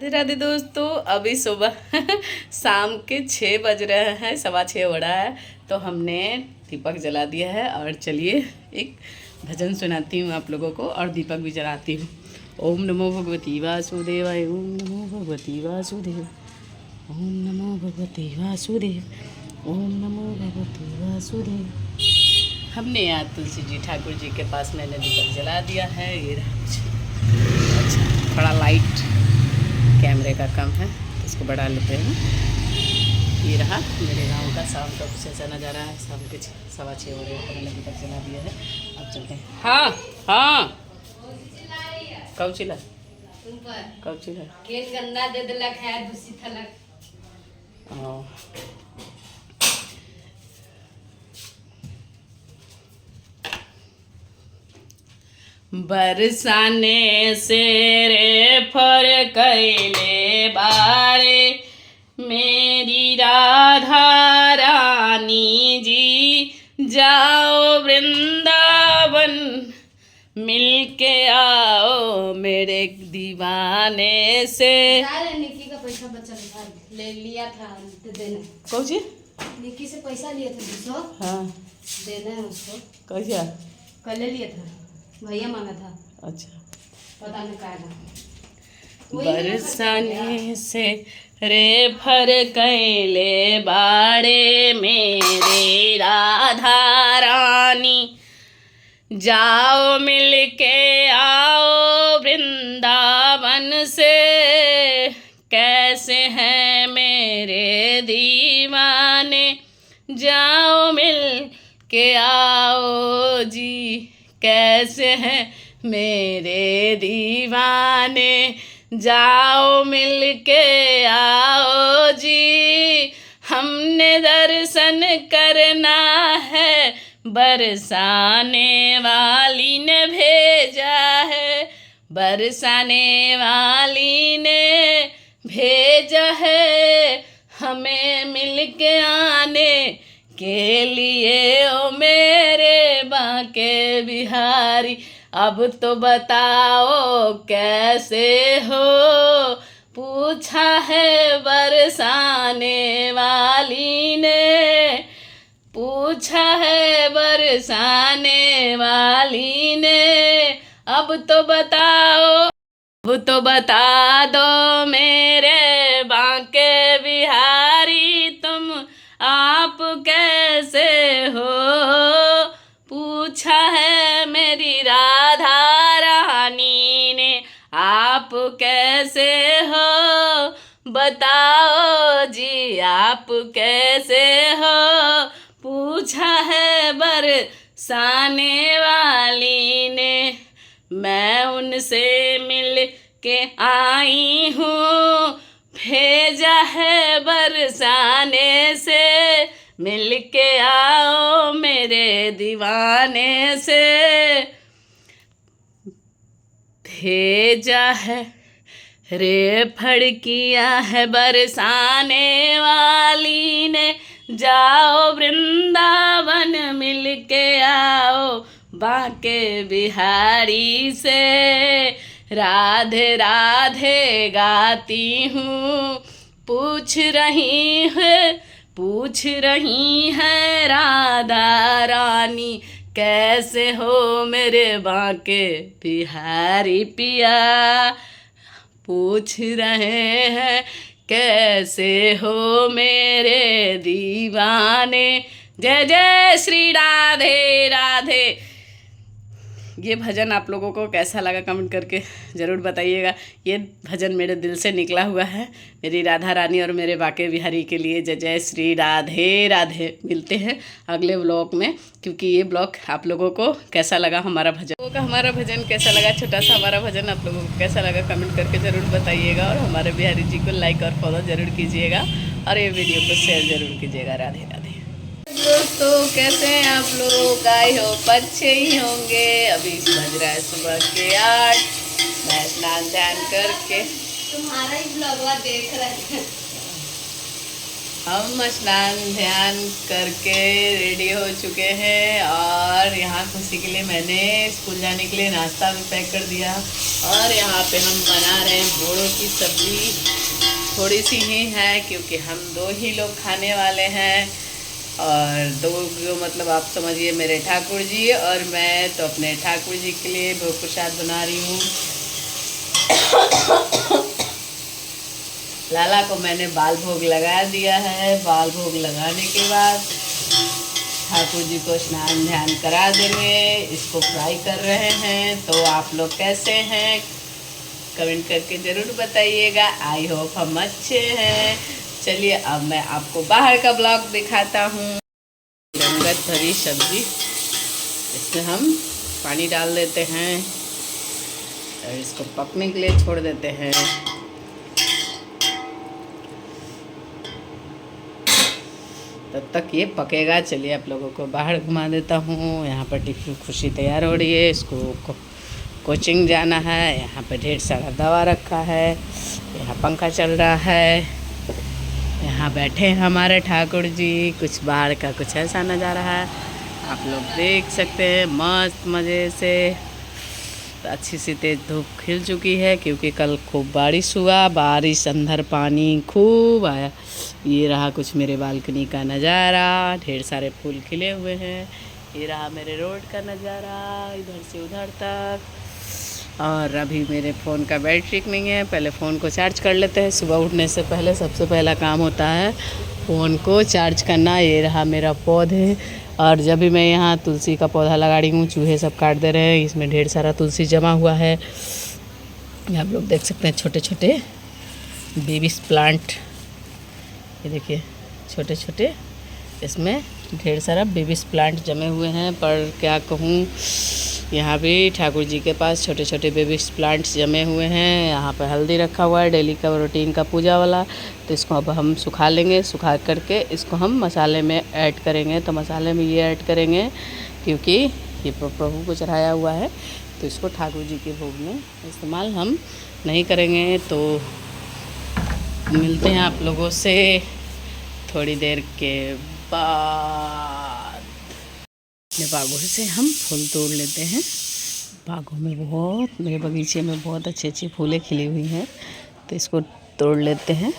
राधे दोस्तों, अभी सुबह शाम के 6 बज रहे हैं, 6:15 हो रहा है। तो हमने दीपक जला दिया है और चलिए एक भजन सुनाती हूँ आप लोगों को और दीपक भी जलाती हूँ। ओम नमो भगवती वासुदेवाय, ओम नमो भगवती वासुदेव, ओम नमो भगवती वासुदेव, ओम नमो भगवती वासुदेव। हमने यहाँ तुलसी जी ठाकुर जी के पास मैंने दीपक जला दिया है। ये रहा कुछ अच्छा, थोड़ा लाइट कैमरे का कम है तो इसको बढ़ा लेते हैं। ये रहा मेरे गांव का शाम का कुछ ऐसा नज़ारा है। शाम के 6:15 हो रहे हैं, मैंने दीपक जला दिया है। अब चलते हैं। हाँ हाँ, कब चिल्ला कब चिल्ला गंदा दे दिलक है दूषित थलक। बरसाने से रे फर कैले बारे मेरी राधा रानी जी, जाओ वृंदावन मिलके आओ मेरे दीवाने से। निकी का पैसा बचा था, ले लिया था, देना। कौन सी? निकी से पैसा लिया था 200। हाँ, देना है उसको। कैसा? कल ले लिया था, भैया मांगा था। अच्छा, पता नहीं क्या था। बरसाने से रे फर कैले बाड़े मेरे राधा रानी, जाओ मिलके आओ वृंदावन से। कैसे हैं मेरे दीवाने, जाओ मिल के आओ जी। कैसे हैं मेरे दीवाने, जाओ मिल के आओ जी। हमने दर्शन करना है, बरसाने वाली ने भेजा है, बरसाने वाली ने भेजा है हमें मिल के आने के लिए। ओ मेरे बांके बिहारी, अब तो बताओ कैसे हो। पूछा है बरसाने वाली ने, पूछा है बरसाने वाली ने। अब तो बताओ, अब तो बता दो मेरे बांके बिहारी, तुम आप कैसे हो। पूछा है मेरी राधा रानी ने, आप कैसे हो। बताओ जी आप कैसे हो। पूछा है बरसाने वाली ने, मैं उनसे मिल के आई हूँ। भेजा है बरसाने से, मिल के आओ मेरे दीवाने से। भेजा है रे फड़किया है बरसाने वाली ने, जाओ वृंदावन मिल के आओ बांके बिहारी से। राधे राधे गाती हूँ, पूछ रही है राधा रानी, कैसे हो मेरे बांके बिहारी पिया। पूछ रहे हैं कैसे हो मेरे दीवाने। जय जय श्री राधे राधे। ये भजन आप लोगों को कैसा लगा कमेंट करके ज़रूर बताइएगा। ये भजन मेरे दिल से निकला हुआ है मेरी राधा रानी और मेरे बांके बिहारी के लिए। जय जय श्री राधे राधे। मिलते हैं अगले व्लॉग में, क्योंकि ये ब्लॉग आप लोगों को कैसा लगा, हमारा भजन कैसा लगा, छोटा सा हमारा भजन आप लोगों को कैसा लगा कमेंट करके ज़रूर बताइएगा। और हमारे बिहारी जी को लाइक और फॉलो ज़रूर कीजिएगा और ये वीडियो को शेयर ज़रूर कीजिएगा। राधे राधे दोस्तों, कैसे हैं आप लोग? आई हो अच्छे ही होंगे। अभी बज रहा है सुबह के 8। मैं स्नान ध्यान करके तुम्हारा ही ब्लॉगवा देख रहे हैं। हम स्नान ध्यान करके रेडी हो चुके हैं और यहाँ खुशी के लिए मैंने स्कूल जाने के लिए नाश्ता भी पैक कर दिया। और यहाँ पे हम बना रहे हैं बोड़ों की सब्ज़ी। थोड़ी सी ही है क्योंकि हम 2 ही लोग खाने वाले हैं। और 2 जो मतलब आप समझिए मेरे ठाकुर जी और मैं, तो अपने ठाकुर जी के लिए भोग प्रसाद बना रही हूँ। लाला को मैंने बाल भोग लगा दिया है। बाल भोग लगाने के बाद ठाकुर जी को स्नान ध्यान करा देंगे। इसको फ्राई कर रहे हैं। तो आप लोग कैसे हैं कमेंट करके ज़रूर बताइएगा। आई होप हम अच्छे हैं। चलिए अब मैं आपको बाहर का ब्लॉग दिखाता हूँ। रंगत भरी सब्जी, इसमें हम पानी डाल देते हैं और इसको पकने के लिए छोड़ देते हैं। तब तक ये पकेगा। चलिए आप लोगों को बाहर घुमा देता हूँ। यहाँ पर टिफिन खुशी तैयार हो रही है। इसको कोचिंग जाना है। यहाँ पे ढेर सारा दवा रखा है। यहाँ पंखा चल रहा है। यहाँ बैठे हैं हमारे ठाकुर जी। कुछ बाहर का कुछ ऐसा नज़ारा है, आप लोग देख सकते हैं। मस्त मज़े से अच्छी सी तेज़ धूप खिल चुकी है क्योंकि कल खूब बारिश हुआ। बारिश अंदर पानी खूब आया। ये रहा कुछ मेरे बालकनी का नज़ारा। ढेर सारे फूल खिले हुए हैं। ये रहा मेरे रोड का नज़ारा इधर से उधर तक। और अभी मेरे फ़ोन का बैटरी नहीं है। पहले फ़ोन को चार्ज कर लेते हैं। सुबह उठने से पहले सबसे पहला काम होता है फ़ोन को चार्ज करना। ये रहा मेरा पौधे। और जब भी मैं यहाँ तुलसी का पौधा लगा रही हूँ, चूहे सब काट दे रहे हैं। इसमें ढेर सारा तुलसी जमा हुआ है। आप लोग देख सकते हैं छोटे छोटे बेबीज प्लांट। ये देखिए छोटे छोटे, इसमें ढेर सारा बेबीज प्लांट जमे हुए हैं। पर क्या कहूँ, यहाँ भी ठाकुर जी के पास छोटे छोटे बेबीज प्लांट्स जमे हुए हैं। यहाँ पर हल्दी रखा हुआ है डेली का रूटीन का पूजा वाला। तो इसको अब हम सुखा लेंगे। सुखा करके इसको हम मसाले में ऐड करेंगे। तो मसाले में ये ऐड करेंगे क्योंकि ये प्रभु को चढ़ाया हुआ है, तो इसको ठाकुर जी के भोग में इस्तेमाल हम नहीं करेंगे। तो मिलते हैं आप लोगों से थोड़ी देर के बाद। अपने बागों से हम फूल तोड़ लेते हैं। बागों में बहुत, मेरे बगीचे में बहुत अच्छी अच्छी फूलें खिली हुई हैं, तो इसको तोड़ लेते हैं।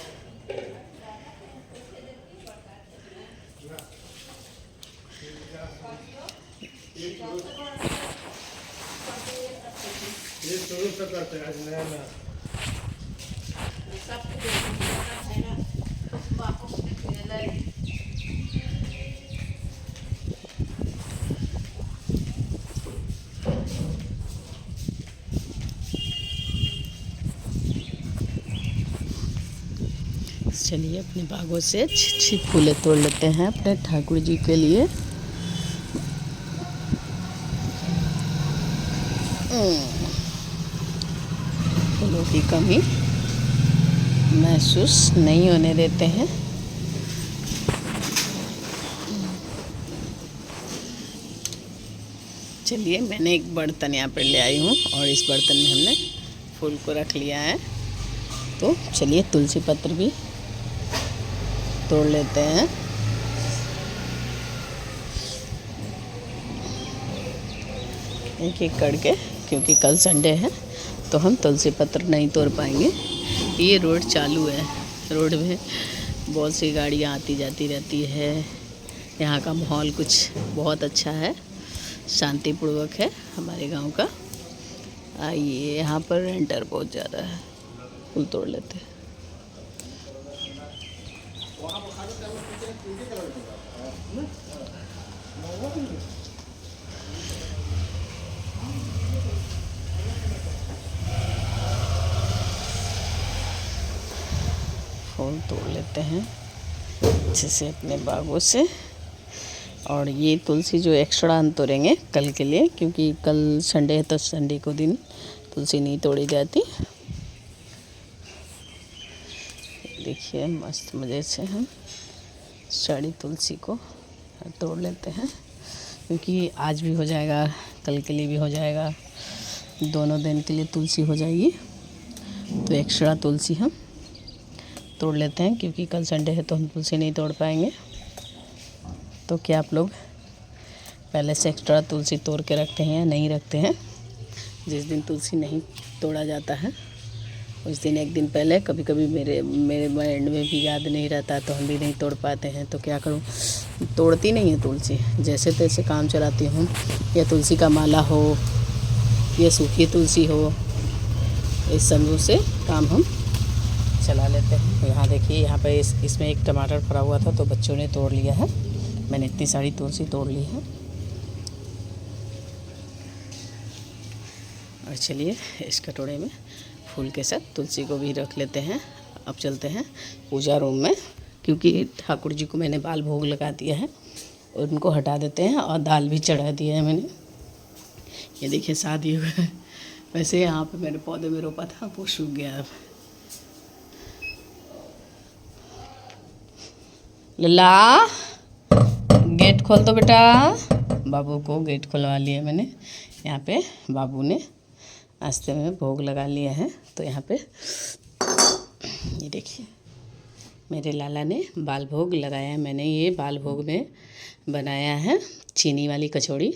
चलिए अपने बागों से अच्छी फूलें तोड़ लेते हैं अपने ठाकुर जी के लिए। फूलों की कमी महसूस नहीं होने देते हैं। चलिए मैंने एक बर्तन यहाँ पर ले आई हूँ और इस बर्तन में हमने फूल को रख लिया है। तो चलिए तुलसी पत्र भी तोड़ लेते हैं। एक एक करके, क्योंकि कल संडे है तो हम तुलसी पत्र नहीं तोड़ पाएंगे। ये रोड चालू है। रोड में बहुत सी गाड़ियाँ आती जाती रहती है। यहाँ का माहौल कुछ बहुत अच्छा है, शांतिपूर्वक है हमारे गांव का। आइए, यहाँ पर रेंटर बहुत ज़्यादा है। फूल तोड़ लेते हैं। फूल तोड़ लेते हैं अच्छे से अपने बागों से। और ये तुलसी जो एक्स्ट्रा हम तोड़ेंगे कल के लिए, क्योंकि कल संडे है तो संडे को दिन तुलसी नहीं तोड़ी जाती। देखिए मस्त मज़े से हम सारी तुलसी को तोड़ लेते हैं, क्योंकि आज भी हो जाएगा, कल के लिए भी हो जाएगा, दोनों दिन के लिए तुलसी हो जाएगी। तो एक्स्ट्रा तुलसी हम तोड़ लेते हैं, क्योंकि कल संडे है तो हम तुलसी नहीं तोड़ पाएंगे। तो क्या आप लोग पहले से एक्स्ट्रा तुलसी तोड़ के रखते हैं या नहीं रखते हैं? जिस दिन तुलसी नहीं तोड़ा जाता है उस दिन एक दिन पहले, कभी कभी मेरे माइंड में भी याद नहीं रहता तो हम भी नहीं तोड़ पाते हैं। तो क्या करूं, तोड़ती नहीं है तुलसी, जैसे तैसे काम चलाती हूँ। या तुलसी का माला हो या सूखी तुलसी हो, इस सब से काम हम चला लेते हैं। यहाँ देखिए, यहाँ पे इसमें एक टमाटर फरा हुआ था तो बच्चों ने तोड़ लिया है। मैंने इतनी सारी तुलसी तोड़ ली है। और चलिए इस कटोरे में फूल के साथ तुलसी को भी रख लेते हैं। अब चलते हैं पूजा रूम में, क्योंकि ठाकुर जी को मैंने बाल भोग लगा दिया है और उनको हटा देते हैं। और दाल भी चढ़ा दिया है मैंने। ये देखिए शादी हुआ है। वैसे यहाँ पे मैंने पौधे में रोपा था, वो सूख गया। अब लल्ला गेट खोल दो बेटा। बाबू को गेट खुलवा लिया मैंने। यहाँ पे बाबू ने नाश्ते में भोग लगा लिया है। तो यहाँ पे ये देखिए, मेरे लाला ने बाल भोग लगाया है। मैंने ये बाल भोग में बनाया है चीनी वाली कचौड़ी।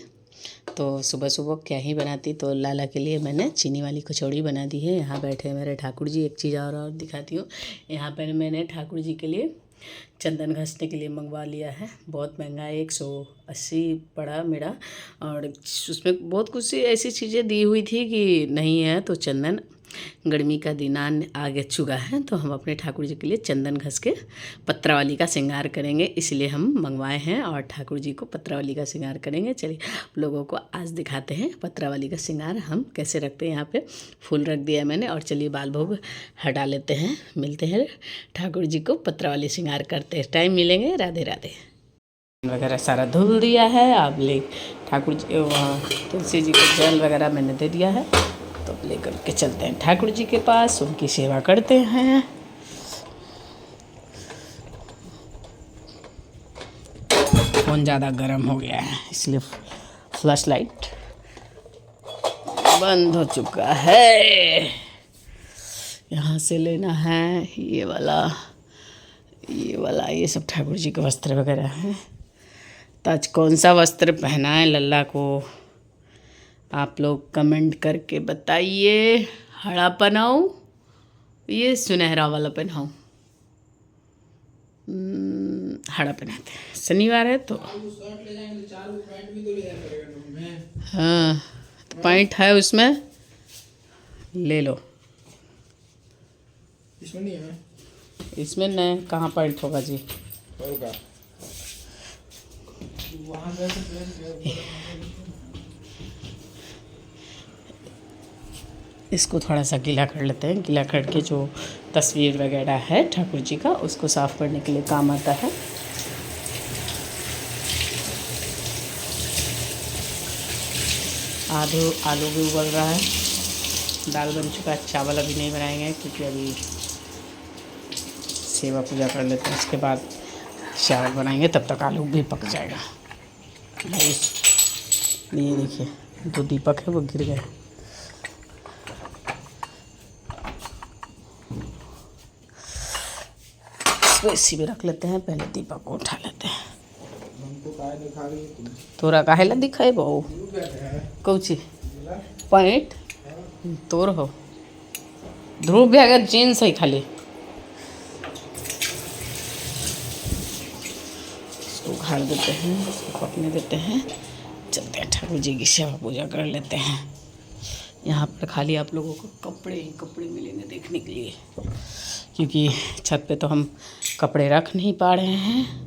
तो सुबह सुबह क्या ही बनाती, तो लाला के लिए मैंने चीनी वाली कचौड़ी बना दी है। यहाँ बैठे मेरे ठाकुर जी। एक चीज़ और दिखाती हूँ। यहाँ पर मैंने ठाकुर जी के लिए चंदन घसने के लिए मंगवा लिया है। बहुत महंगा है, 180 पड़ा मेरा। और उसमें बहुत कुछ ऐसी चीज़ें दी हुई थी कि नहीं है। तो चंदन, गर्मी का दिन आगे चुका है तो हम अपने ठाकुर जी के लिए चंदन घस के पत्रावली का श्रृंगार करेंगे, इसलिए हम मंगवाए हैं। और ठाकुर जी को पत्रावली का श्रृंगार करेंगे। चलिए आप लोगों को आज दिखाते हैं पत्रावली का श्रृंगार हम कैसे रखते हैं। यहाँ पे फूल रख दिया मैंने। और चलिए बाल भोग हटा लेते हैं। मिलते हैं ठाकुर जी को पत्रावली श्रृंगार करते टाइम मिलेंगे। राधे राधे। वगैरह सारा धुल दिया है। अब ले ठाकुर जी, तुलसी जी को जल वगैरह मैंने दे दिया है। तो लेकर के चलते हैं ठाकुर जी के पास, उनकी सेवा करते हैं। फ़ोन ज़्यादा गर्म हो गया है, इसलिए फ्लैश लाइट बंद हो चुका है। यहाँ से लेना है ये वाला, ये सब ठाकुर जी के वस्त्र वगैरह हैं। तो आज कौन सा वस्त्र पहना है लल्ला को, आप लोग कमेंट करके बताइए। हरा पहनाऊँ ये सुनहरा वाला पहनाऊँ? हरा पहनाते हैं, शनिवार है तो। हाँ तो पैंट है उसमें, ले लो। इसमें नहीं है। इसमें नहीं, कहाँ पैंट होगा जी? होगा वहाँ इसको थोड़ा सा गीला कर लेते हैं। गीला करके जो तस्वीर वगैरह है ठाकुर जी का, उसको साफ़ करने के लिए काम आता है। आलू भी उबल रहा है। दाल बन चुका है। चावल अभी नहीं बनाएंगे क्योंकि अभी सेवा पूजा कर लेते हैं, उसके बाद चावल बनाएंगे। तब तक आलू भी पक जाएगा। ये देखिए, दो दीपक है वो गिर गए। इसको इसी में रख लेते हैं। पहले दीपक को उठा लेते हैं। तोरा काहे ला दिखाए बहु कौची पैंट तोर हो? ध्रुव भी अगर जीन्स है खाली। इसको उखाड़ देते हैं, इसको पकने देते हैं। चलते हैं ठाकुर जी की सेवा पूजा कर लेते हैं। यहाँ पर खाली आप लोगों को कपड़े ही कपड़े मिलेंगे देखने के लिए, क्योंकि छत पे तो हम कपड़े रख नहीं पा रहे हैं।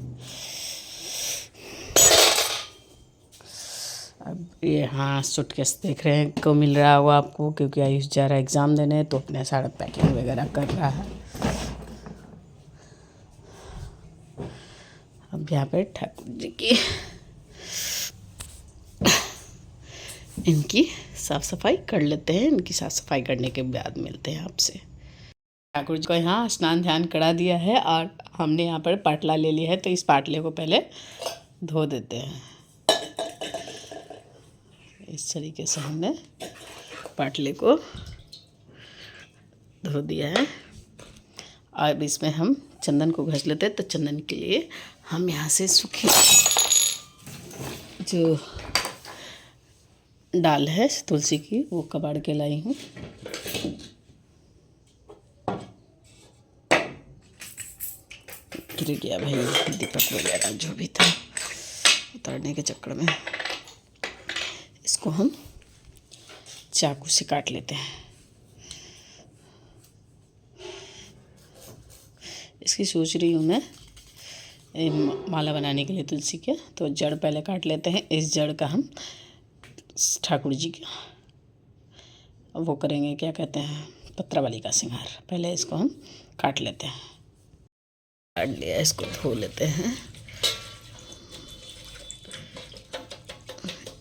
अब ये हाँ सूटकेस देख रहे हैं को मिल रहा होगा आपको, क्योंकि आयुष जा रहा है एग्ज़ाम देने, तो अपने सारा पैकिंग वगैरह कर रहा है। अब यहाँ पे ठाकुर जी की इनकी साफ़ सफाई कर लेते हैं। इनकी साफ़ सफाई करने के बाद मिलते हैं आपसे। ठाकुर जी को यहाँ स्नान ध्यान करा दिया है और हमने यहाँ पर पाटला ले लिया है। तो इस पाटले को पहले धो देते हैं। इस तरीके से हमने पाटले को धो दिया है। अब इसमें हम चंदन को घस लेते हैं। तो चंदन के लिए हम यहाँ से सूखी जो डाल है तुलसी की वो कबाड़ के लाई हूँ। गिर गया भाई दीपक वगैरह जो भी था उतारने के चक्कर में। इसको हम चाकू से काट लेते हैं। इसकी सोच रही हूँ मैं माला बनाने के लिए तुलसी के। तो जड़ पहले काट लेते हैं। इस जड़ का हम ठाकुर जी का वो करेंगे, क्या कहते हैं, पत्रावली का श्रृंगार। पहले इसको हम काट लेते हैं। काट लिया, इसको धो लेते हैं।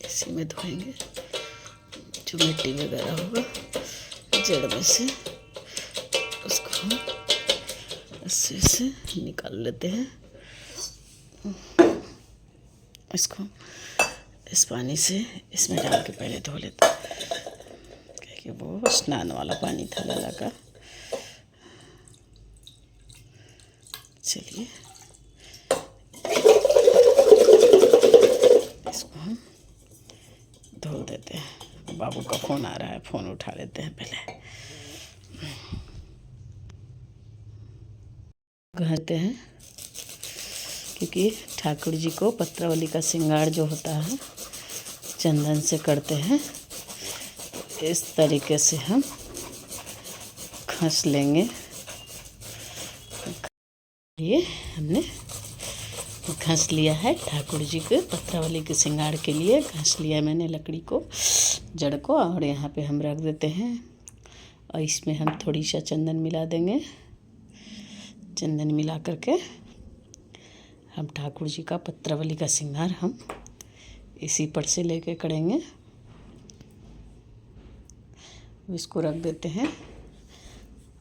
इसी में धोएंगे जो मिट्टी वगैरह होगा जड़ में से, उसको हम ऐसे से निकाल लेते हैं। इसको इस पानी से इसमें डाल के पहले धो लेते हैं, क्योंकि वो स्नान वाला पानी था लला का। चलिए इसको हम धो देते हैं। बाबू का फ़ोन आ रहा है, फ़ोन उठा लेते हैं पहले। कहते हैं क्योंकि ठाकुर जी को पत्रावली का श्रृंगार जो होता है चंदन से करते हैं। इस तरीके से हम घस लेंगे। ये हमने घस लिया है ठाकुर जी के पत्रावली के श्रृंगार के लिए। घस लिया मैंने लकड़ी को, जड़ को, और यहाँ पे हम रख देते हैं। और इसमें हम थोड़ी सा चंदन मिला देंगे। चंदन मिला करके हम ठाकुर जी का पत्रावली का श्रृंगार हम इसी पर से लेके करेंगे। इसको रख देते हैं।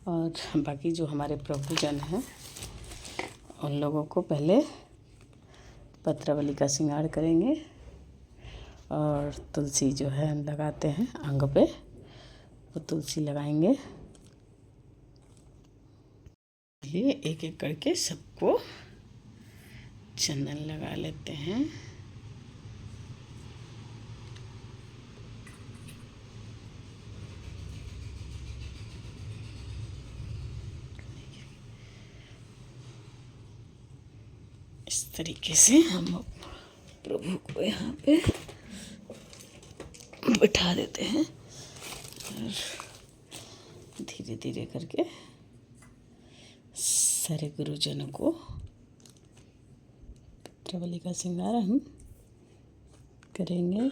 और बाकी जो हमारे प्रभुजन हैं उन लोगों को पहले पत्रावली का श्रृंगार करेंगे। और तुलसी जो है हम लगाते हैं अंग पे, वो तुलसी लगाएंगे। चलिए एक एक करके सबको चंदन लगा लेते हैं। इस तरीके से हम प्रभु को यहाँ पे बिठा देते हैं और धीरे धीरे करके सारे गुरुजनों को पत्रावली का श्रृंगार हम करेंगे।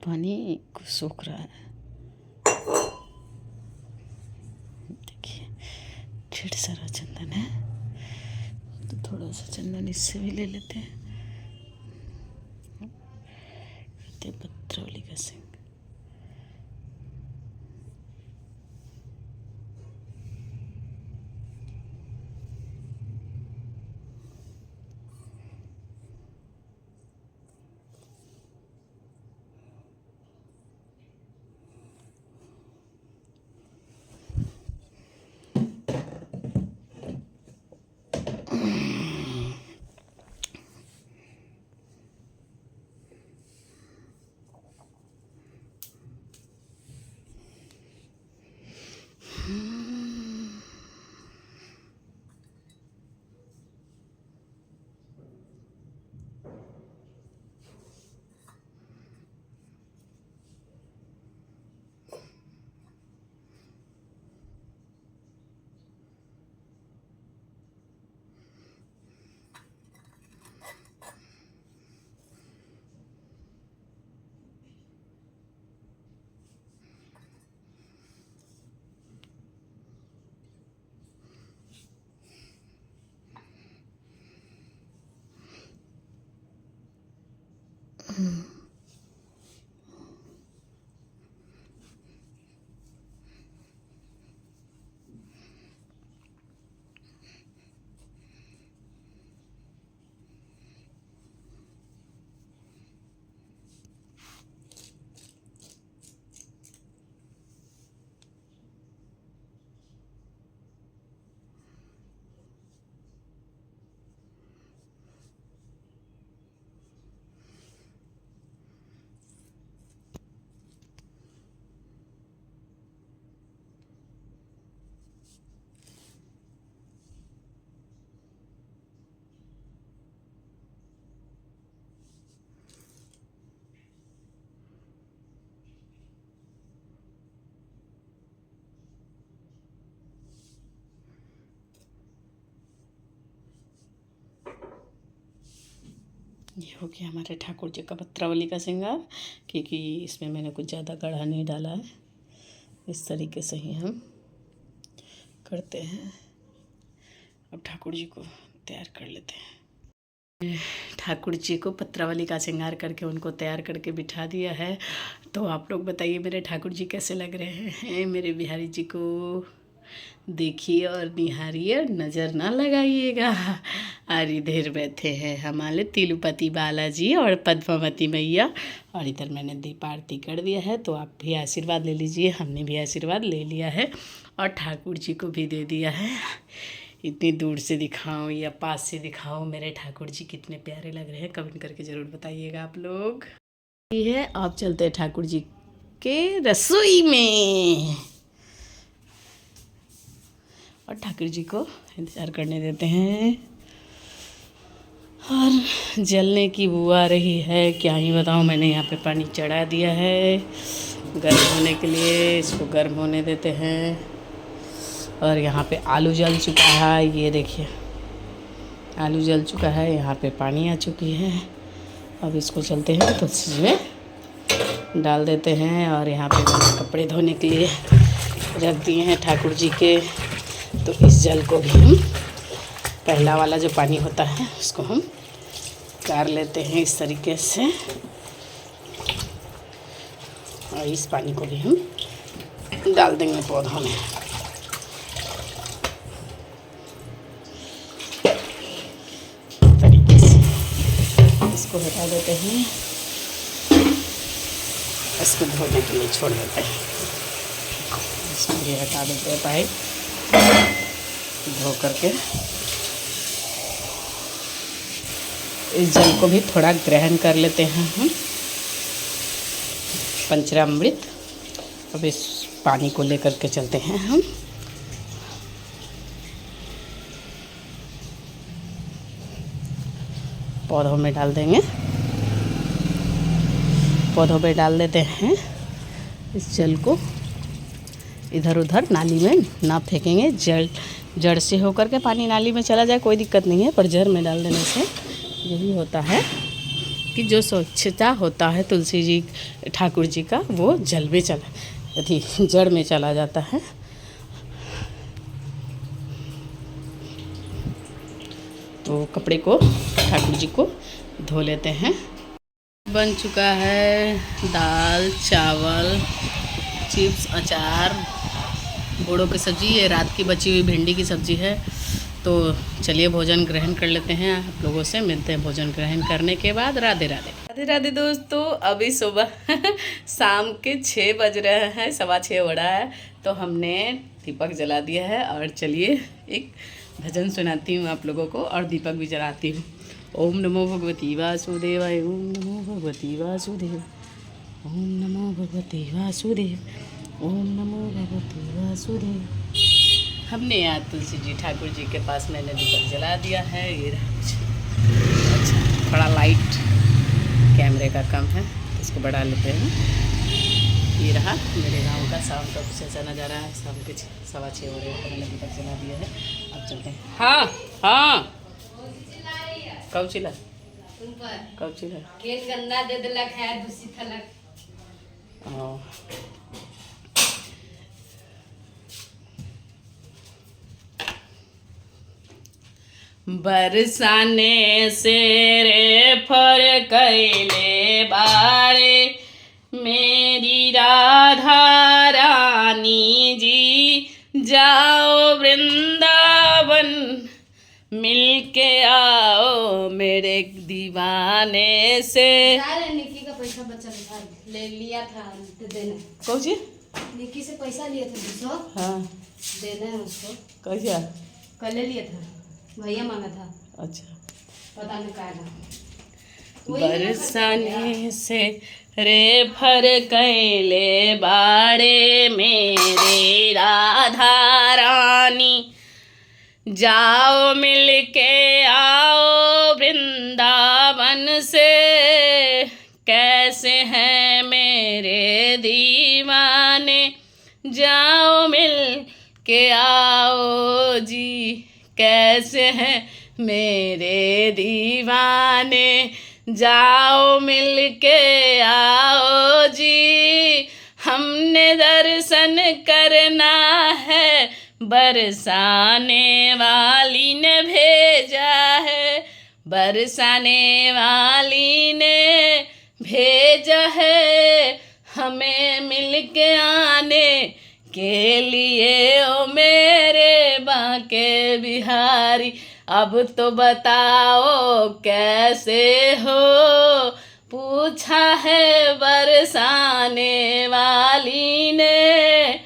पानी को सूख रहा है, देखिए ढेर सारा चंदन है। तो थोड़ा सा चंदन इससे भी ले लेते हैं। पत्रावली का श्रृंगार ये हो गया हमारे ठाकुर जी का पत्रावली का श्रृंगार, क्योंकि इसमें मैंने कुछ ज़्यादा गाढ़ा नहीं डाला है। इस तरीके से ही हम करते हैं। अब ठाकुर जी को तैयार कर लेते हैं। ठाकुर जी को पत्रावली का श्रृंगार करके उनको तैयार करके बिठा दिया है। तो आप लोग बताइए मेरे ठाकुर जी कैसे लग रहे हैं। मेरे बिहारी जी को देखिए और निहारिए, नज़र ना लगाइएगा। और इधर बैठे हैं हमारे तिरुपति बालाजी और पद्मावती मैया, और इधर मैंने दीप आरती कर दिया है। तो आप भी आशीर्वाद ले लीजिए। हमने भी आशीर्वाद ले लिया है और ठाकुर जी को भी दे दिया है। इतनी दूर से दिखाऊं या पास से दिखाऊं, मेरे ठाकुर जी कितने प्यारे लग रहे हैं, कमेंट करके ज़रूर बताइएगा आप लोग। ये है, आप चलते हैं ठाकुर जी के रसोई में और ठाकुर जी को इंतज़ार करने देते हैं। और जलने की बू आ रही है, क्या ही बताऊँ। मैंने यहाँ पे पानी चढ़ा दिया है गर्म होने के लिए, इसको गर्म होने देते हैं। और यहाँ पे आलू जल चुका है, ये देखिए आलू जल चुका है, यहाँ पे पानी आ चुकी है। अब इसको चलते हैं तो इसमें डाल देते हैं। और यहाँ पे मैंने कपड़े धोने के लिए रख दिए हैं ठाकुर जी के। तो इस जल को भी हम, पहला वाला जो पानी होता है उसको हम गार लेते हैं इस तरीके से, और इस पानी को भी हम डाल देंगे पौधों में। तरीके से इसको हटा देते हैं, इसको धोने के लिए छोड़ देते हैं। इसको भी हटा देते हैं पाइप धो करके। इस जल को भी थोड़ा ग्रहण कर लेते हैं हम, पंचामृत। अब इस पानी को लेकर के चलते हैं हम पौधों में डाल देंगे। पौधों में डाल देते हैं इस जल को। इधर उधर नाली में ना फेंकेंगे, जड़ से होकर के पानी नाली में चला जाए कोई दिक्कत नहीं है, पर जड़ में डाल देने से यही होता है कि जो स्वच्छता होता है तुलसी जी ठाकुर जी का, वो जल में चला यदि जड़ में चला जाता है। तो कपड़े को ठाकुर जी को धो लेते हैं। बन चुका है दाल चावल चिप्स अचार बोड़ों की सब्ज़ी, ये रात की बची हुई भिंडी की सब्ज़ी है। तो चलिए भोजन ग्रहण कर लेते हैं। आप लोगों से मिलते हैं भोजन ग्रहण करने के बाद। राधे राधे। राधे राधे दोस्तों, अभी सुबह शाम के 6 बज रहे हैं, 6:15 हो रहा है। तो हमने दीपक जला दिया है और चलिए एक भजन सुनाती हूँ आप लोगों को और दीपक भी जलाती हूँ। ओम नमो भगवती वासुदेवाय, ओम नमो भगवती वासुदेव, ओम नमो भगवती वासुदेव, ओम नमो भगवती वासुदेव। हमने आज तुलसी जी ठाकुर जी के पास मैंने दीपक जला दिया है। ये रहा कुछ अच्छा, थोड़ा लाइट कैमरे का कम है, इसको बढ़ा लेते हैं। ये रहा मेरे गांव का शाम का कुछ ऐसा नज़ारा है। शाम के 6:15 हो रहे हैं, मैंने दीपक जला दिया है। अब चलते हैं। हाँ हाँ, कब चिल्ला कब चिल्ला खेत गंदा दे देलक है, दूषित हलक। बरसाने से रे फर कैले बारे, मेरी राधा रानी जी जाओ वृंदावन, मिलके आओ मेरे दीवाने से। निक्की का पैसा बचल था, ले लिया था, देना। कौन सी? निक्की से पैसा लिया था 200। हाँ, देना है उसको। कैसा? कल ले लिया था, भैया मांगा था। अच्छा, पता नहीं क्या था। बरसाने से रे फर कैले बाड़े, मेरे राधा रानी जाओ मिलके आओ वृंदावन से, कैसे हैं मेरे दीवाने जाओ मिल के आओ जी, कैसे हैं मेरे दीवाने जाओ मिल के आओ जी, हमने दर्शन करना है, बरसाने वाली ने भेजा है, बरसाने वाली ने भेजा है, हमें मिल के आने के लिए ओ मेरे बांके बिहारी। अब तो बताओ कैसे हो, पूछा है बरसाने वाली ने,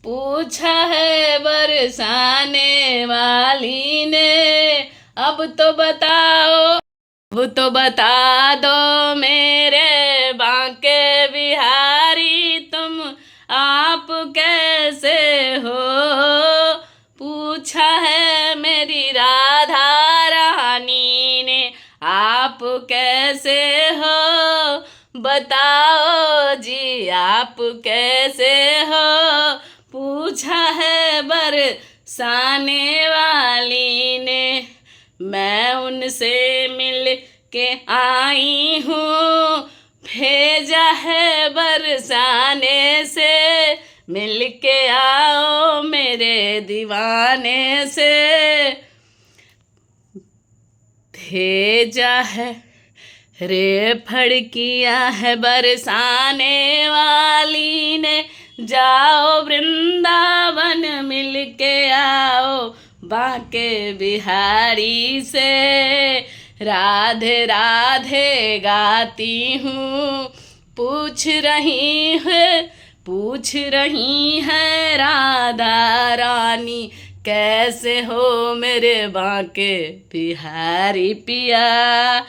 पूछा है बरसाने वाली ने। अब तो बताओ, अब तो बता दो मेरे बांके बिहारी, तुम आप कैसे हो, पूछा है मेरी राधा रानी ने, आप कैसे हो, बताओ जी आप कैसे हो, पूछा है बरसाने वाली ने। मैं उनसे मिल के आई हूँ, भेजा है बरसाने से, मिल के आओ मेरे दीवाने से, भेजा है रे फड़किया है बरसाने वाली ने, जाओ वृंदावन मिल के आओ बांके बिहारी से, राधे राधे गाती हूँ, पूछ रही है राधा रानी, कैसे हो मेरे बांके बिहारी पिया,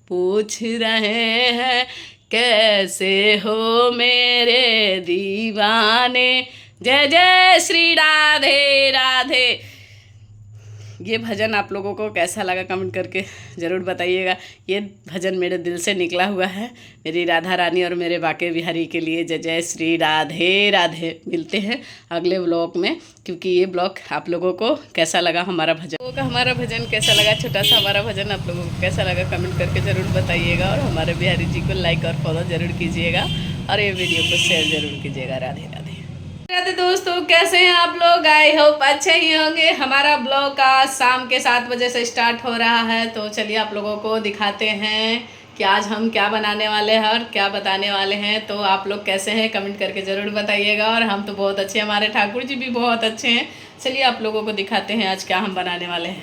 पूछ रहे हैं कैसे हो मेरे दीवाने। जय जय श्री राधे राधे। ये भजन आप लोगों को कैसा लगा कमेंट करके ज़रूर बताइएगा। ये भजन मेरे दिल से निकला हुआ है मेरी राधा रानी और मेरे बांके बिहारी के लिए। जय जय श्री राधे राधे। मिलते हैं अगले ब्लॉग में, क्योंकि ये ब्लॉग आप लोगों को कैसा लगा हमारा भजन, हमारा भजन कैसा लगा, छोटा सा हमारा भजन आप लोगों को कैसा लगा कमेंट करके ज़रूर बताइएगा। और हमारे बिहारी जी को लाइक और फॉलो ज़रूर कीजिएगा और ये वीडियो को शेयर ज़रूर कीजिएगा। राधे राधे। राधे दोस्तों, कैसे हैं आप लोग? आई होप अच्छे ही होंगे। हमारा ब्लॉग आज शाम के 7 बजे से स्टार्ट हो रहा है, तो चलिए आप लोगों को दिखाते हैं कि आज हम क्या बनाने वाले हैं और क्या बताने वाले हैं। तो आप लोग कैसे हैं कमेंट करके ज़रूर बताइएगा। और हम तो बहुत अच्छे, हमारे ठाकुर जी भी बहुत अच्छे हैं। चलिए आप लोगों को दिखाते हैं आज क्या हम बनाने वाले हैं।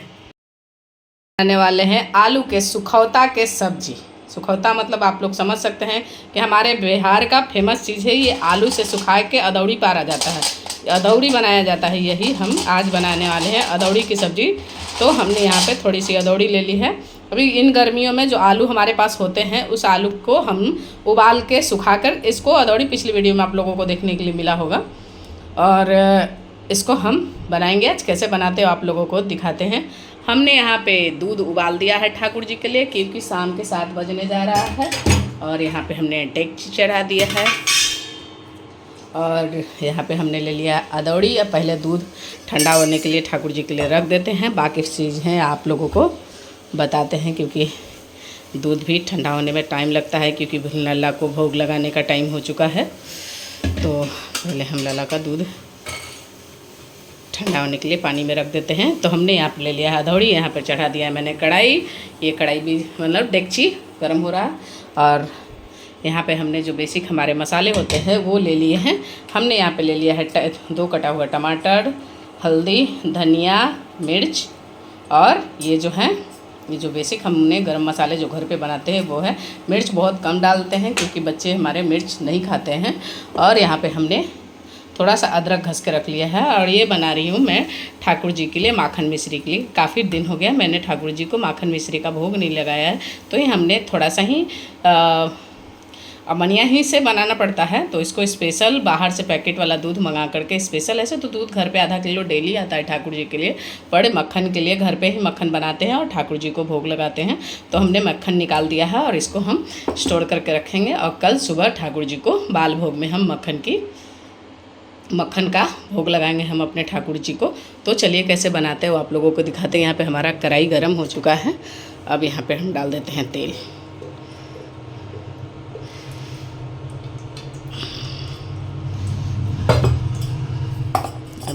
बनाने वाले हैं आलू के सुखौता के सब्जी। सुखौता मतलब आप लोग समझ सकते हैं कि हमारे बिहार का फेमस चीज़ है ये। आलू से सुखा के अदौड़ी पारा जाता है, अदौड़ी बनाया जाता है। यही हम आज बनाने वाले हैं, अदौड़ी की सब्ज़ी। तो हमने यहाँ पे थोड़ी सी अदौड़ी ले ली है। अभी इन गर्मियों में जो आलू हमारे पास होते हैं उस आलू को हम उबाल के सुखाकर, इसको अदौड़ी पिछली वीडियो में आप लोगों को देखने के लिए मिला होगा। और इसको हम बनाएंगे आज। कैसे बनाते हो आप लोगों को दिखाते हैं। हमने यहाँ पे दूध उबाल दिया है ठाकुर जी के लिए, क्योंकि शाम के 7 बजने जा रहा है। और यहाँ पे हमने डेगची चढ़ा दिया है और यहाँ पे हमने ले लिया अदौड़ी। अब पहले दूध ठंडा होने के लिए ठाकुर जी के लिए रख देते हैं। बाकी चीज़ हैं आप लोगों को बताते हैं, क्योंकि दूध भी ठंडा होने में टाइम लगता है, क्योंकि लल्ला को भोग लगाने का टाइम हो चुका है। तो पहले हम लल्ला का दूध ठंडा होने के लिए पानी में रख देते हैं। तो हमने यहाँ पे ले लिया है अदौड़ी। यहाँ पे चढ़ा दिया है मैंने कढ़ाई। ये कढ़ाई भी मतलब डेगची गर्म हो रहा है। और यहाँ पे हमने जो बेसिक हमारे मसाले होते हैं वो ले लिए हैं। हमने यहाँ पे ले लिया है 2 कटा हुआ टमाटर, हल्दी, धनिया, मिर्च। और ये जो है, ये जो बेसिक हमने गरम मसाले जो घर पे बनाते हैं वो है। मिर्च बहुत कम डालते हैं क्योंकि बच्चे हमारे मिर्च नहीं खाते हैं। और यहाँ पे हमने थोड़ा सा अदरक घस के रख लिया है। और ये बना रही हूँ मैं ठाकुर जी के लिए माखन मिश्री के लिए। काफ़ी दिन हो गया मैंने ठाकुर जी को माखन मिश्री का भोग नहीं लगाया है, तो ये हमने थोड़ा सा ही अमनिया ही से बनाना पड़ता है। तो इसको स्पेशल बाहर से पैकेट वाला दूध मंगा करके स्पेशल, ऐसे तो दूध घर पे आधा किलो डेली आता है ठाकुर जी के लिए, पर मक्खन के लिए घर पे ही मक्खन बनाते हैं और ठाकुर जी को भोग लगाते हैं। तो हमने मक्खन निकाल दिया है और इसको हम स्टोर करके रखेंगे। और कल सुबह ठाकुर जी को बाल भोग में हम मक्खन का भोग लगाएंगे हम अपने ठाकुर जी को। तो चलिए कैसे बनाते हैं वो आप लोगों को दिखाते हैं। यहाँ पे हमारा कढ़ाई गर्म हो चुका है। अब यहाँ पे हम डाल देते हैं तेल।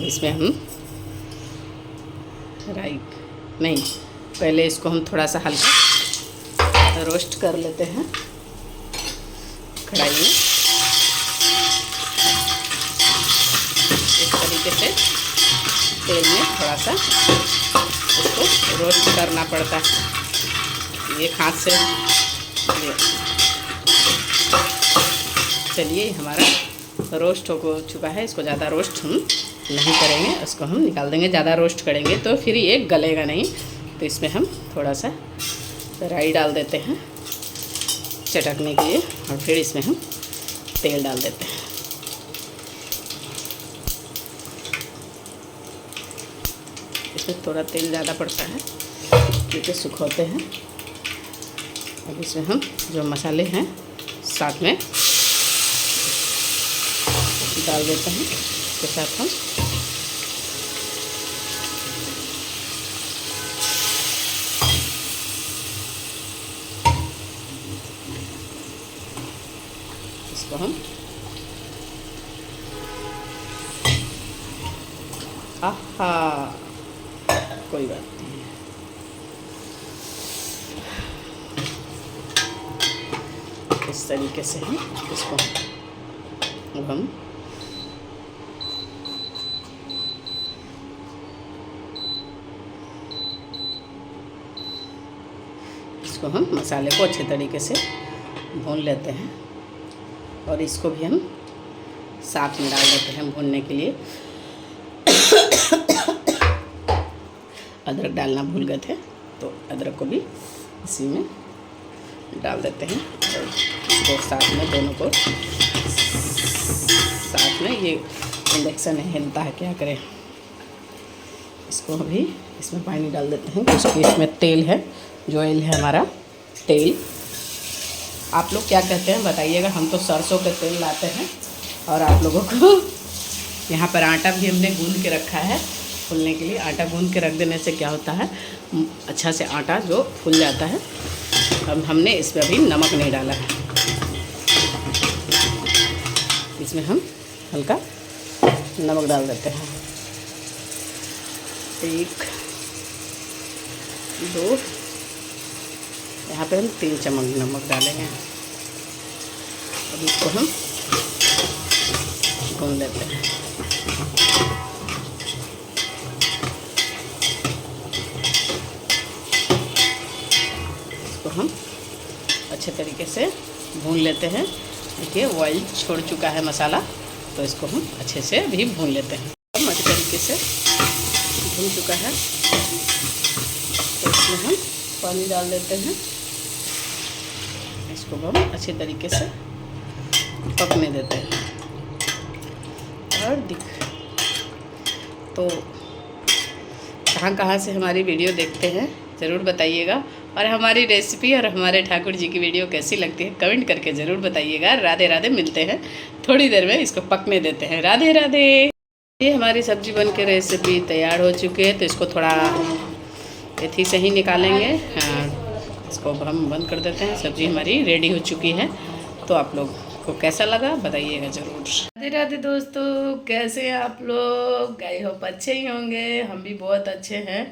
इसमें हम राई नहीं, पहले इसको हम थोड़ा सा हल्का रोस्ट कर लेते हैं कढ़ाई में। इस तरीके से तेल में थोड़ा सा इसको रोस्ट करना पड़ता है, ये हाथ से। चलिए हमारा रोस्ट हो चुका है, इसको ज़्यादा रोस्ट हम नहीं करेंगे, इसको हम निकाल देंगे। ज़्यादा रोस्ट करेंगे तो फिर ये गलेगा नहीं। तो इसमें हम थोड़ा सा राई डाल देते हैं चटकने के लिए, और फिर इसमें हम तेल डाल देते हैं। इसमें थोड़ा तेल ज़्यादा पड़ता है क्योंकि सुखोते हैं। अब इसमें हम जो मसाले हैं साथ में डाल देते हैं, इसके साथ हम इसको हम कोई बात नहीं, इस तरीके से हम इसको अब हम इसको हम मसाले को अच्छे तरीके से भून लेते हैं, और इसको भी हम साथ में डाल देते हैं भूनने के लिए। अदरक डालना भूल गए थे तो अदरक को भी इसी में डाल देते हैं, और इसको साथ में दोनों को साथ में, ये इंडक्शन है हिलता है क्या करें। इसको भी इसमें पानी डाल देते हैं, उसके इसमें तेल है, जो ऑयल है हमारा तेल। आप लोग क्या कहते हैं बताइएगा, हम तो सरसों का तेल लाते हैं। और आप लोगों को यहाँ पर आटा भी हमने गूंद के रखा है फूलने के लिए। आटा गूंद के रख देने से क्या होता है, अच्छा से आटा जो फूल जाता है। अब हमने इसमें अभी नमक नहीं डाला है, इसमें हम हल्का नमक डाल देते हैं, 1 2, यहाँ पे हम 3 चम्मच नमक डालेंगे। अब इसको हम भून लेते हैं। इसको हम अच्छे तरीके से भून लेते हैं। देखिए ऑयल छोड़ चुका है मसाला, तो इसको हम अच्छे से भी भून लेते हैं। अब अच्छे तरीके से भून चुका है, तो इसमें हम पानी डाल देते हैं। इसको हम अच्छे तरीके से पकने देते हैं। और तो कहाँ से हमारी वीडियो देखते हैं ज़रूर बताइएगा, और हमारी रेसिपी और हमारे ठाकुर जी की वीडियो कैसी लगती है कमेंट करके ज़रूर बताइएगा। राधे राधे, मिलते हैं थोड़ी देर में, इसको पकने देते हैं। राधे राधे। ये हमारी सब्जी बन के रेसिपी तैयार हो चुकी है, तो इसको थोड़ा एथी से ही निकालेंगे। इसको हम बंद कर देते हैं। सब्जी हमारी रेडी हो चुकी है, तो आप लोग को कैसा लगा बताइएगा ज़रूर। राधे राधे दोस्तों, कैसे हैं आप लोग? आई होप अच्छे ही होंगे, हम भी बहुत अच्छे हैं।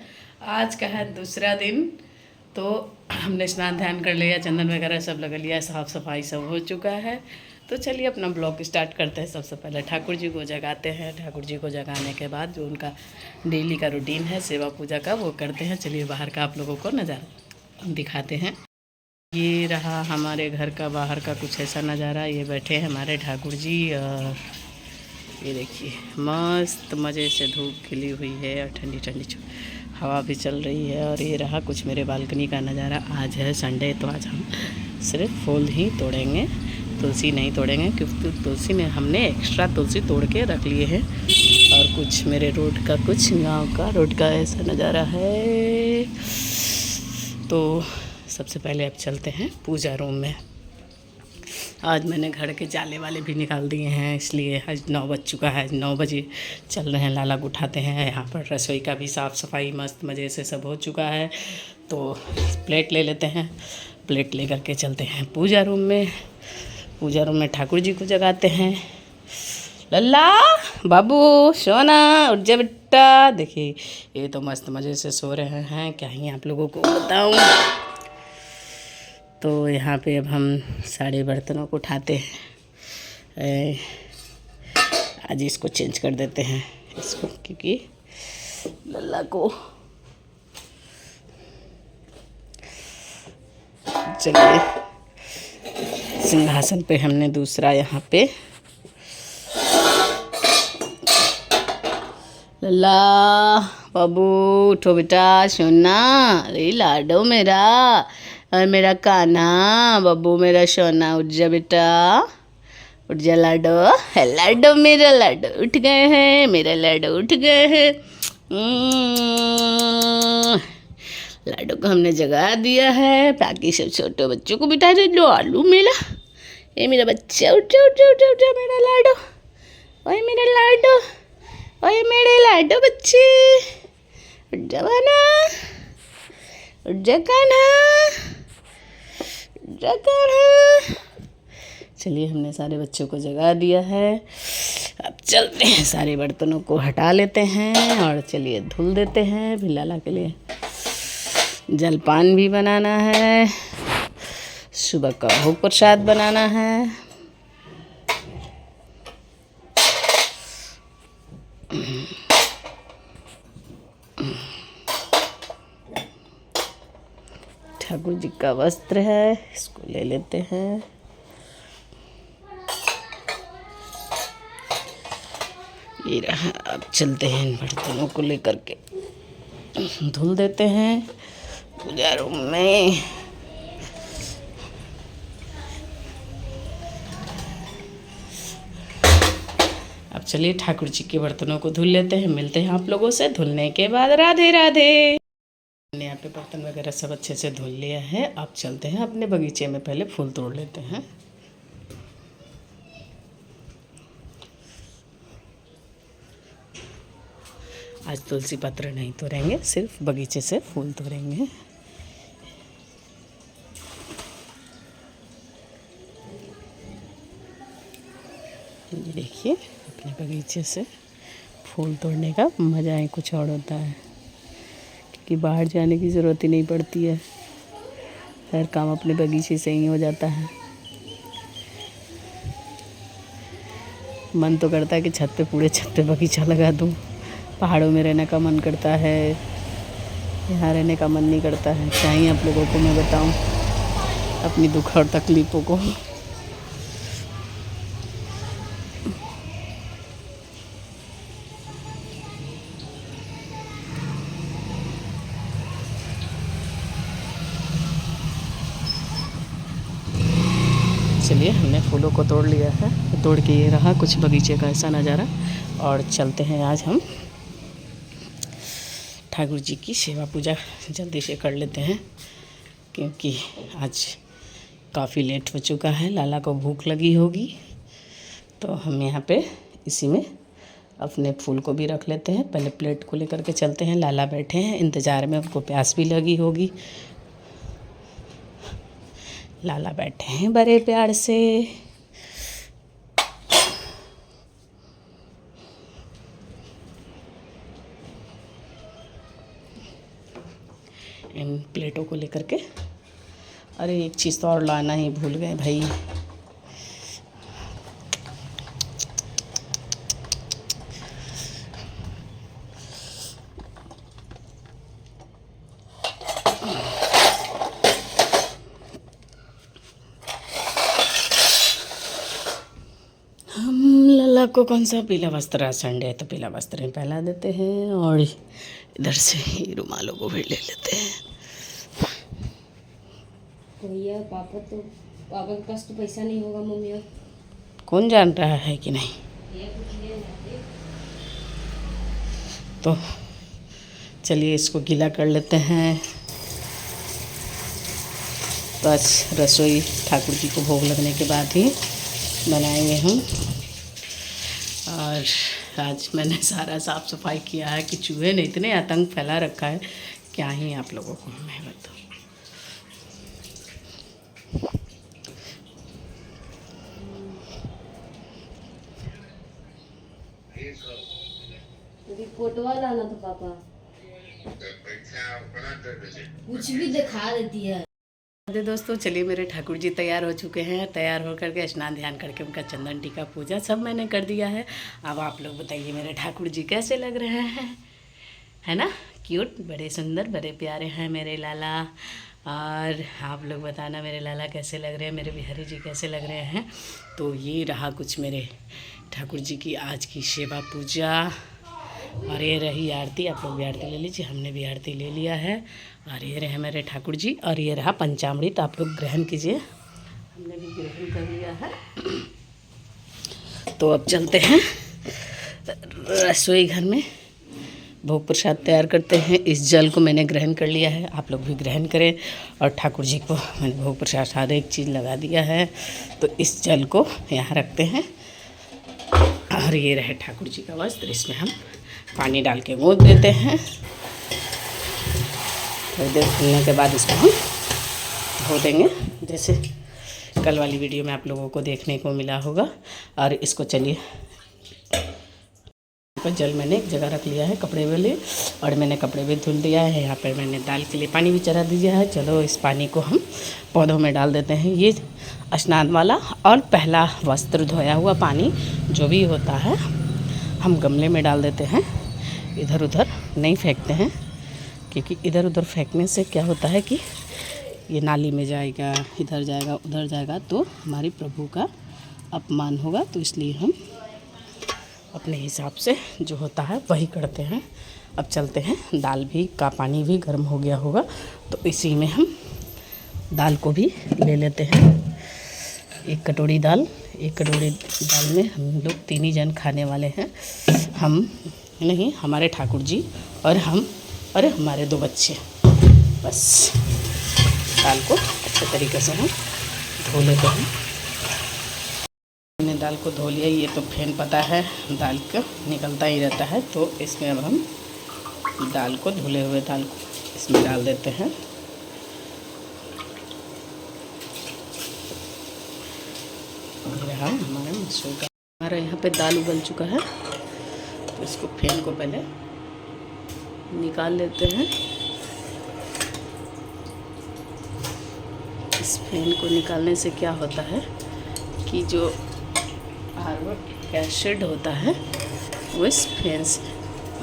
आज का है दूसरा दिन, तो हमने स्नान ध्यान कर लिया, चंदन वगैरह सब लगा लिया, साफ़ सफाई सब हो चुका है। तो चलिए अपना ब्लॉग स्टार्ट करते हैं। सबसे पहले ठाकुर जी को जगाते हैं। ठाकुर जी को जगाने के बाद जो उनका डेली का रूटीन है सेवा पूजा का, वो करते हैं। चलिए बाहर का आप लोगों को नज़ारा दिखाते हैं। ये रहा हमारे घर का बाहर का कुछ ऐसा नज़ारा। ये बैठे हैं हमारे ठाकुर जी, और ये देखिए मस्त मज़े से धूप खिली हुई है और ठंडी ठंडी हवा भी चल रही है। और ये रहा कुछ मेरे बालकनी का नज़ारा। आज है संडे, तो आज हम सिर्फ फूल ही तोड़ेंगे, तुलसी नहीं तोड़ेंगे, क्योंकि तुलसी में हमने एक्स्ट्रा तुलसी तोड़ के रख लिए हैं। और कुछ मेरे रोड का, कुछ गांव का रोड का ऐसा नज़ारा है। तो सबसे पहले अब चलते हैं पूजा रूम में। आज मैंने घर के जाले वाले भी निकाल दिए हैं, इसलिए आज 9 बज चुका है। 9 बजे चल रहे हैं, लाला उठाते हैं। यहाँ पर रसोई का भी साफ़ सफाई मस्त मज़े से सब हो चुका है। तो प्लेट ले लेते हैं, प्लेट ले करके चलते हैं पूजा रूम में। पूजा रूम में ठाकुर जी को जगाते हैं। लल्ला बाबू सोना उठ जा बेटा। देखिए ये तो मस्त मज़े से सो रहे हैं, क्या ही आप लोगों को बताऊं। तो यहाँ पे अब हम सारे बर्तनों को उठाते हैं। आज इसको चेंज कर देते हैं इसको, क्योंकि लल्ला को चलिए सिंहासन पे हमने दूसरा यहाँ पे लल्ला बाबू उठो बेटा सोना। अरे लाडो मेरा और मेरा कान्हा बाबू मेरा सोना उठ जा बेटा, उठ जा लाडो। है लाडो मेरा लाडो उठ गए हैं, मेरा लाडो उठ गए हैं। लाडो को हमने जगा दिया है, बाकी सब छोटे बच्चों को बिठा दे लो। आलू मेरा, ये मेरा बच्चा उठ जा उठ जा उठ जा उठ जा मेरा लाडो। ओए मेरा लाडो, ओए मेरे लाडो बच्चे उठ जा बना, उठ जा कान्हा, उठ जा कान्हा। चलिए हमने सारे बच्चों को जगा दिया है। अब चलते हैं, सारे बर्तनों को हटा लेते हैं और चलिए धुल देते हैं। फिर लाला के लिए जलपान भी बनाना है, सुबह का भोग प्रसाद बनाना है। ठाकुर जी का वस्त्र है, इसको ले लेते हैं। ये रहा। अब चलते हैं इन बर्तनों को लेकर के धुल देते हैं पूजा रूम में। अब चलिए ठाकुर जी के बर्तनों को धुल लेते हैं। मिलते हैं आप लोगों से धुलने के बाद। राधे राधे। हमने यहाँ पे बर्तन वगैरह सब अच्छे से धुल लिया है। अब चलते हैं अपने बगीचे में, पहले फूल तोड़ लेते हैं। आज तुलसी पत्र नहीं तोड़ेंगे, सिर्फ बगीचे से फूल तोड़ेंगे। ये देखिए अपने बगीचे से फूल तोड़ने का मज़ा ही कुछ और होता है, क्योंकि बाहर जाने की ज़रूरत ही नहीं पड़ती है, हर काम अपने बगीचे से ही हो जाता है। मन तो करता है कि छत पे, पूरे छत पे बगीचा लगा दूँ। पहाड़ों में रहने का मन करता है, यहाँ रहने का मन नहीं करता है। क्या ही आप लोगों को मैं बताऊँ अपनी दुख और तकलीफ़ों को। चलिए हमने फूलों को तोड़ लिया है, तोड़ के ये रहा कुछ बगीचे का ऐसा नज़ारा। और चलते हैं आज हम ठाकुर जी की सेवा पूजा जल्दी से कर लेते हैं, क्योंकि आज काफ़ी लेट हो चुका है। लाला को भूख लगी होगी, तो हम यहाँ पे इसी में अपने फूल को भी रख लेते हैं। पहले प्लेट को लेकर के चलते हैं। लाला बैठे हैं इंतज़ार में, उनको प्यास भी लगी होगी। लाला बैठे हैं बड़े प्यार से। इन प्लेटों को लेकर के, अरे एक चीज़ तो और लाना ही भूल गए भाई। हम लल्ला को कौन सा पीला वस्त्र, संडे है तो पीला वस्त्र ही पहना देते हैं, और इधर से ही रुमालों को भी ले लेते हैं। भैया पापा के पास तो पैसा नहीं होगा मम्मी। और कौन जान रहा है कि नहीं। तो चलिए इसको गीला कर लेते हैं। तो आज रसोई ठाकुर जी को भोग लगने के बाद ही बनाएंगे हम। और आज मैंने सारा साफ़ सफाई किया है कि चूहे ने इतने आतंक फैला रखा है, क्या ही आप लोगों को मैं बताऊँ। रिपोर्टवा लाना था पापा। कुछ भी दिखा देती है। दोस्तों चलिए, मेरे ठाकुर जी तैयार हो चुके हैं। तैयार होकर के स्नान ध्यान करके उनका चंदन टीका पूजा सब मैंने कर दिया है। अब आप लोग बताइए मेरे ठाकुर जी कैसे लग रहे हैं, है ना? क्यूट, बड़े सुंदर, बड़े प्यारे हैं मेरे लाला। और आप लोग बताना मेरे लाला कैसे लग रहे हैं, मेरे बिहारी जी कैसे लग रहे हैं। तो ये रहा कुछ मेरे ठाकुर जी की आज की सेवा पूजा। और ये रही आरती, आप लोग भी आरती ले लीजिए, हमने भी आरती ले लिया है। और ये रहे मेरे ठाकुर जी, और ये रहा पंचामृत, आप लोग ग्रहण कीजिए, हमने भी ग्रहण कर लिया है। तो अब चलते हैं रसोई घर में, भोग प्रसाद तैयार करते हैं। इस जल को मैंने ग्रहण कर लिया है, आप लोग भी ग्रहण करें। और ठाकुर जी को मैंने भोग प्रसाद हर एक चीज़ लगा दिया है। तो इस जल को यहाँ रखते हैं। और ये रहे ठाकुर जी का वस्त्र, इसमें हम पानी डाल के गूँथ देते हैं। थोड़ी देर खुलने के बाद इसको हम धो देंगे, जैसे कल वाली वीडियो में आप लोगों को देखने को मिला होगा। और इसको चलिए, जल मैंने एक जगह रख लिया है कपड़े वाले, और मैंने कपड़े भी धुल दिया है। यहाँ पर मैंने दाल के लिए पानी भी चढ़ा दिया है। चलो इस पानी को हम पौधों में डाल देते हैं। ये स्नान वाला और पहला वस्त्र धोया हुआ पानी जो भी होता है हम गमले में डाल देते हैं, इधर उधर नहीं फेंकते हैं। क्योंकि इधर उधर फेंकने से क्या होता है कि ये नाली में जाएगा, इधर जाएगा, उधर जाएगा, तो हमारे प्रभु का अपमान होगा। तो इसलिए हम अपने हिसाब से जो होता है वही करते हैं। अब चलते हैं, दाल भी का पानी भी गर्म हो गया होगा, तो इसी में हम दाल को भी ले लेते हैं। एक कटोरी दाल, एक कटोरी दाल में हम लोग 3 ही जन खाने वाले हैं। हम नहीं, हमारे ठाकुर जी और हम और हमारे 2 बच्चे। बस दाल को अच्छे तरीके से हम धो लेते हैं। हमने दाल को धो लिया, ये तो फेन पता है दाल का निकलता ही रहता है। तो इसमें अब हम दाल को, धुले हुए दाल को इसमें डाल देते हैं। हमारे मसूर का, हमारा यहाँ पे दाल उबल चुका है। तो इसको फेन को पहले निकाल लेते हैं। इस फेन को निकालने से क्या होता है कि जो कार्बोनिक एसिड होता है वो इस फेन से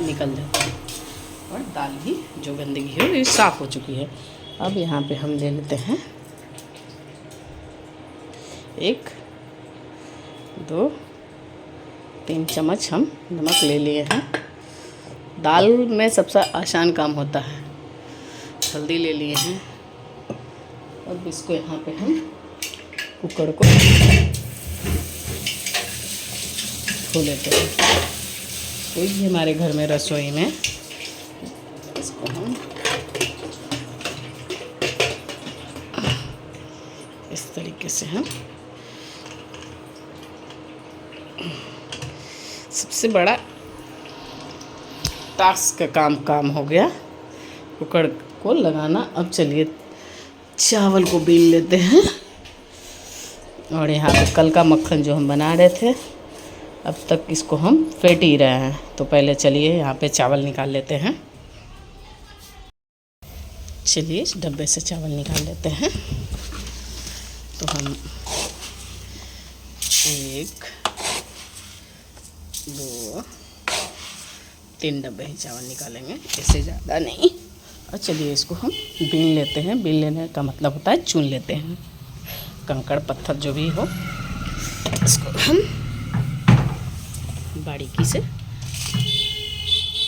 निकल जाता है, और दाल भी जो गंदगी है ये साफ़ हो चुकी है। अब यहाँ पे हम ले लेते हैं 1, 2, 3 चम्मच हम नमक ले लिए हैं। दाल में सबसे आसान काम होता है। हल्दी ले लिए हैं। अब इसको यहाँ पे हम कुकर को धो लेते हैं। कोई भी हमारे घर में रसोई में इसको हम इस तरीके से हम, सबसे बड़ा टास्क का काम हो गया कुकर को लगाना। अब चलिए चावल को बीन लेते हैं। और यहाँ पे कल का मक्खन जो हम बना रहे थे, अब तक इसको हम फेंट ही रहे हैं। तो पहले चलिए यहाँ पे चावल निकाल लेते हैं। चलिए इस डब्बे से चावल निकाल लेते हैं। तो हम 1, 2, 3 डब्बे ही चावल निकालेंगे, इससे ज़्यादा नहीं। और चलिए इसको हम बीन लेते हैं। बीन लेने का मतलब होता है चुन लेते हैं, कंकड़ पत्थर जो भी हो इसको हम बारीकी से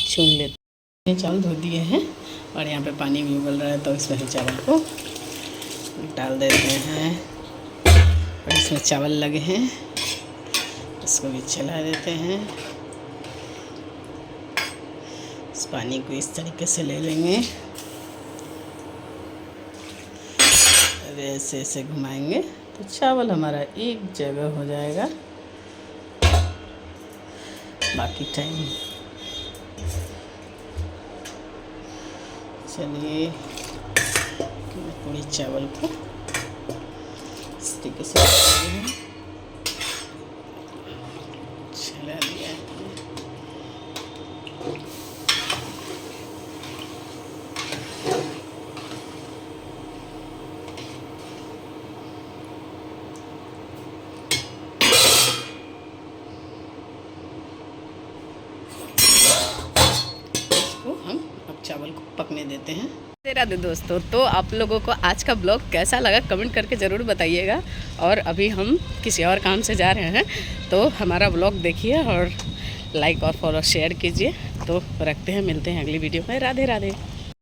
चुन लेते हैं। चावल धो दिए हैं और यहाँ पे पानी भी उबल रहा है, तो इसमें चावल को डाल देते हैं। और इसमें चावल लगे हैं, इसको भी चला देते हैं। इस पानी को इस तरीके से ले लेंगे, ऐसे ऐसे घुमाएंगे तो चावल हमारा एक जगह हो जाएगा। बाकी टाइम चलिए पूरी चावल को इस तरीके से चला दिया। देते हैं। राधे दोस्तों, तो आप लोगों को आज का ब्लॉग कैसा लगा कमेंट करके ज़रूर बताइएगा। और अभी हम किसी और काम से जा रहे हैं, तो हमारा ब्लॉग देखिए और लाइक और फॉलो शेयर कीजिए। तो रखते हैं, मिलते हैं अगली वीडियो में। राधे राधे।